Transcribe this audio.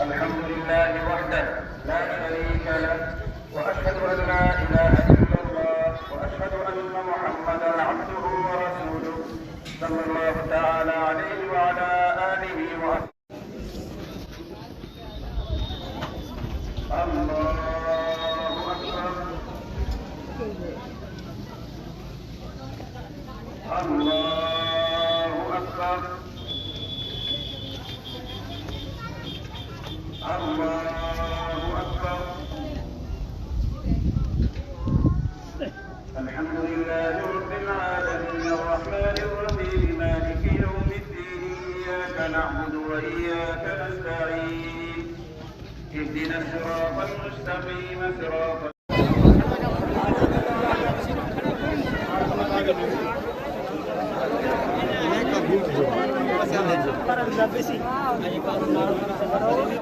الحمد لله وحده لا شريك له، وأشهد أن لا إله إلا الله، وأشهد أن محمدا عبده ورسوله صلى الله تعالى عليه وعلى آله وصحبه. الله أكبر الله أكبر الله أكبر. الحمد لله رب العالمين الرحمن الرحيم مالك يوم الدين، إياك نعبد وإياك نستعين، اهدنا الصراط المستقيم صراط